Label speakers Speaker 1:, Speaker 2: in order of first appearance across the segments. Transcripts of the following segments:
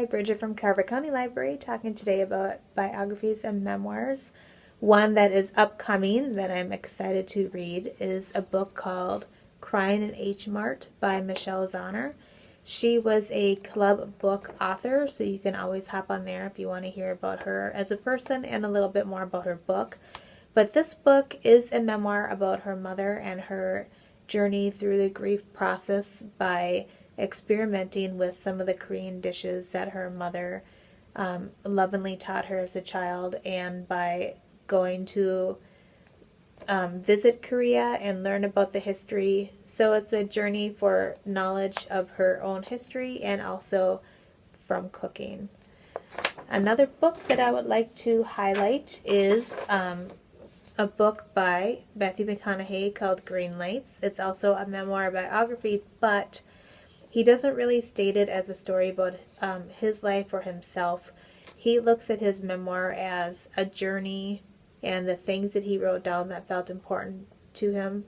Speaker 1: Bridget from Carver County Library, talking today about biographies and memoirs. One that is upcoming that I'm excited to read is a book called Crying in H Mart by Michelle Zahner. She was a club book author, so you can always hop on there if you want to hear about her as a person and a little bit more about her book. But this book is a memoir about her mother and her journey through the grief process by experimenting with some of the Korean dishes that her mother lovingly taught her as a child, and by going to visit Korea and learn about the history. So it's a journey for knowledge of her own history and also from cooking. Another book that I would like to highlight is a book by Matthew McConaughey called Green Lights. It's also a memoir biography, but he doesn't really state it as a story about his life or himself. He looks at his memoir as a journey and the things that he wrote down that felt important to him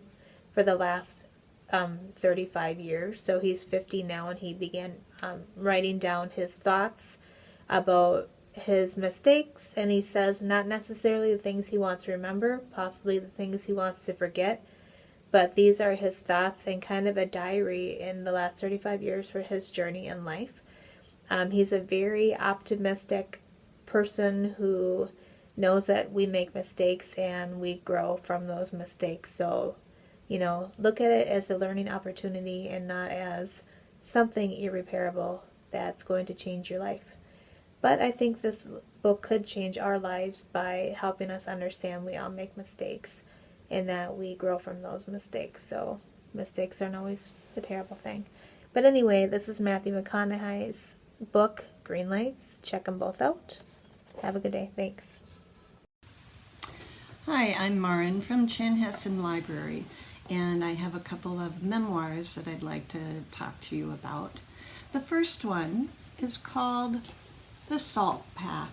Speaker 1: for the last 35 years. So he's 50 now, and he began writing down his thoughts about his mistakes, and he says not necessarily the things he wants to remember, possibly the things he wants to forget, but these are his thoughts and kind of a diary in the last 35 years for his journey in life. He's a very optimistic person who knows that we make mistakes and we grow from those mistakes. So, look at it as a learning opportunity and not as something irreparable that's going to change your life. But I think this book could change our lives by helping us understand we all make mistakes and that we grow from those mistakes. So mistakes aren't always a terrible thing. But anyway, this is Matthew McConaughey's book, Green Lights. Check them both out. Have a good day. Thanks.
Speaker 2: Hi, I'm Maren from Chanhassen Library, and I have a couple of memoirs that I'd like to talk to you about. The first one is called The Salt Path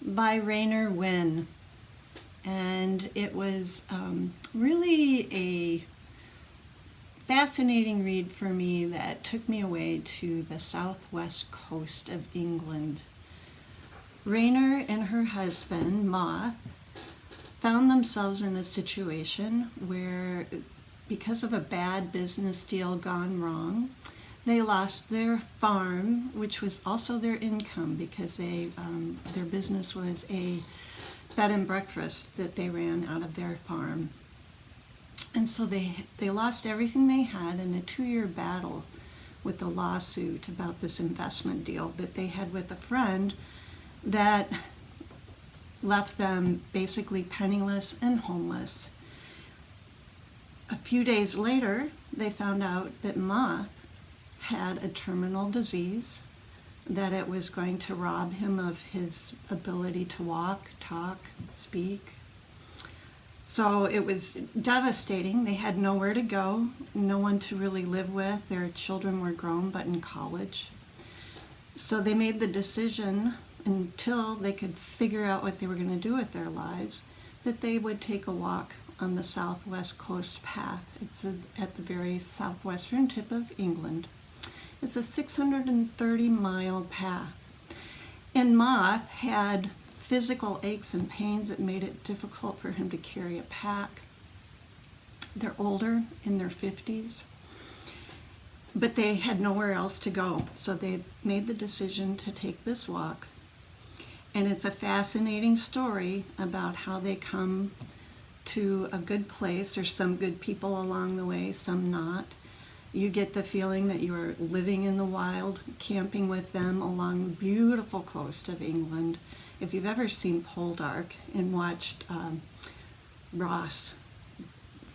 Speaker 2: by Rainer Wynn. And it was really a fascinating read for me that took me away to the southwest coast of England. Rainer and her husband, Moth, found themselves in a situation where, because of a bad business deal gone wrong, they lost their farm, which was also their income, because their business was a bed and breakfast that they ran out of their farm. And so they lost everything they had in a 2-year battle with a lawsuit about this investment deal that they had with a friend that left them basically penniless and homeless. A few days later, they found out that Moth had a terminal disease, that it was going to rob him of his ability to walk, talk, speak. So it was devastating. They had nowhere to go, no one to really live with. Their children were grown but in college. So they made the decision, until they could figure out what they were going to do with their lives, that they would take a walk on the southwest coast path. It's at the very southwestern tip of England. It's a 630-mile path. And Moth had physical aches and pains that made it difficult for him to carry a pack. They're older, in their 50s, but they had nowhere else to go. So they made the decision to take this walk. And it's a fascinating story about how they come to a good place. There's some good people along the way, some not. You get the feeling that you are living in the wild, camping with them along the beautiful coast of England. If you've ever seen Poldark and watched Ross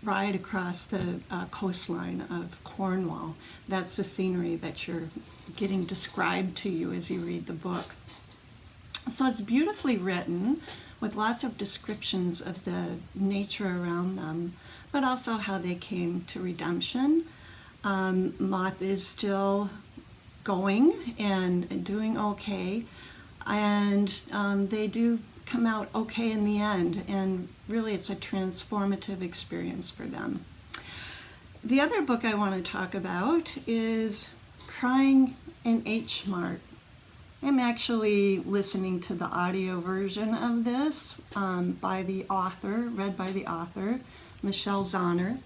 Speaker 2: ride across the coastline of Cornwall, that's the scenery that you're getting described to you as you read the book. So it's beautifully written with lots of descriptions of the nature around them, but also how they came to redemption. Moth is still going and doing okay, and they do come out okay in the end, and really it's a transformative experience for them. The other book I want to talk about is Crying in H Mart I'm actually listening to the audio version of this by the author, read by the author, Michelle Zahner.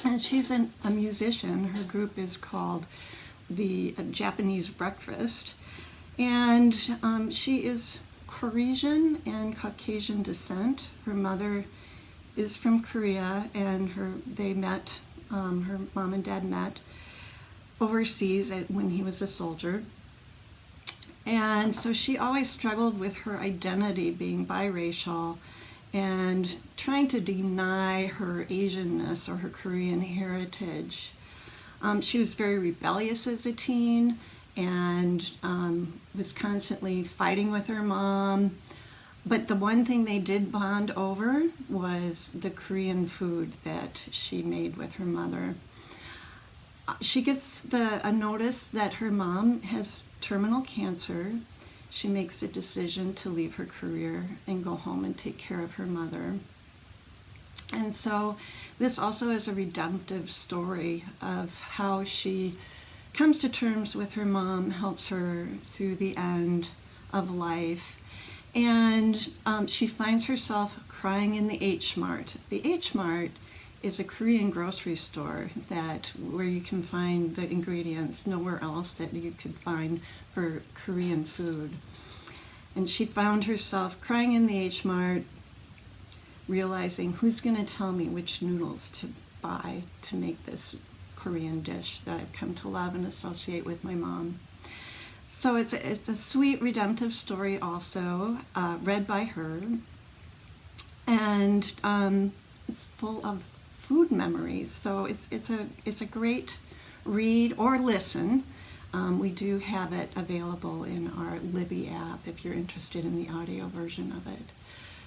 Speaker 2: And she's a musician. Her group is called the Japanese Breakfast. And she is Koresian and Caucasian descent. Her mother is from Korea, and her mom and dad met overseas when he was a soldier. And so she always struggled with her identity being biracial and trying to deny her Asianness or her Korean heritage. She was very rebellious as a teen and was constantly fighting with her mom. But the one thing they did bond over was the Korean food that she made with her mother. She gets a notice that her mom has terminal cancer. She makes a decision to leave her career and go home and take care of her mother. And so this also is a redemptive story of how she comes to terms with her mom, helps her through the end of life. And she finds herself crying in the H Mart. The H Mart is a Korean grocery store where you can find the ingredients nowhere else that you could find for Korean food. And she found herself crying in the H Mart, realizing, who's going to tell me which noodles to buy to make this Korean dish that I've come to love and associate with my mom. So it's a sweet redemptive story also, read by her, and it's full of food memories. So it's a great read or listen. We do have it available in our Libby app if you're interested in the audio version of it.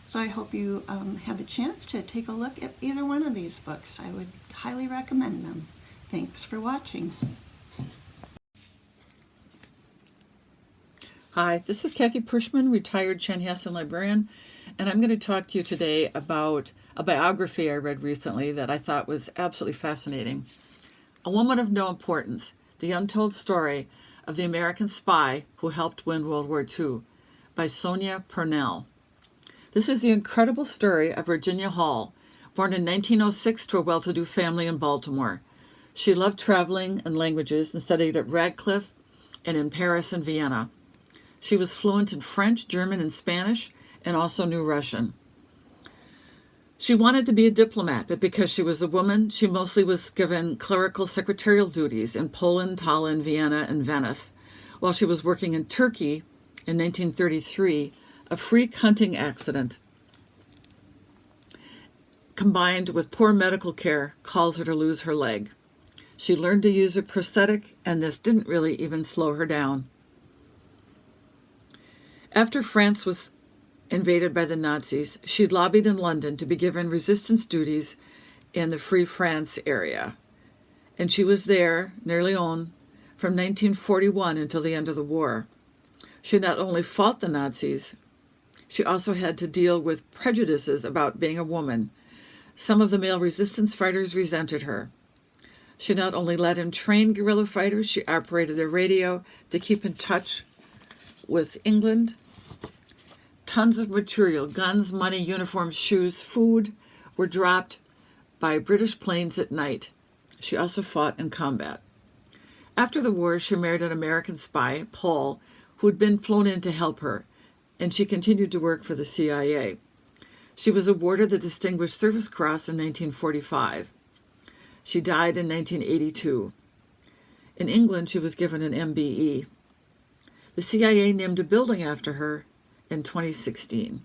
Speaker 2: So I hope you have a chance to take a look at either one of these books. I would highly recommend them. Thanks for watching.
Speaker 3: Hi, this is Kathy Pershman, retired Chanhassen librarian, and I'm going to talk to you today about a biography I read recently that I thought was absolutely fascinating. A Woman of No Importance, The Untold Story of the American Spy Who Helped Win World War II by Sonia Purnell. This is the incredible story of Virginia Hall, born in 1906 to a well-to-do family in Baltimore. She loved traveling and languages and studied at Radcliffe and in Paris and Vienna. She was fluent in French, German, and Spanish, and also knew Russian. She wanted to be a diplomat, but because she was a woman, she mostly was given clerical secretarial duties in Poland, Tallinn, Vienna, and Venice. While she was working in Turkey in 1933, a freak hunting accident combined with poor medical care caused her to lose her leg. She learned to use a prosthetic, and this didn't really even slow her down. After France was invaded by the Nazis, she lobbied in London to be given resistance duties in the Free France area. And she was there, near Lyon, from 1941 until the end of the war. She not only fought the Nazis, she also had to deal with prejudices about being a woman. Some of the male resistance fighters resented her. She not only led and trained guerrilla fighters, she operated the radio to keep in touch with England. Tons of material, guns, money, uniforms, shoes, food, were dropped by British planes at night. She also fought in combat. After the war, she married an American spy, Paul, who had been flown in to help her, and she continued to work for the CIA. She was awarded the Distinguished Service Cross in 1945. She died in 1982. In England, she was given an MBE. The CIA named a building after her in 2016.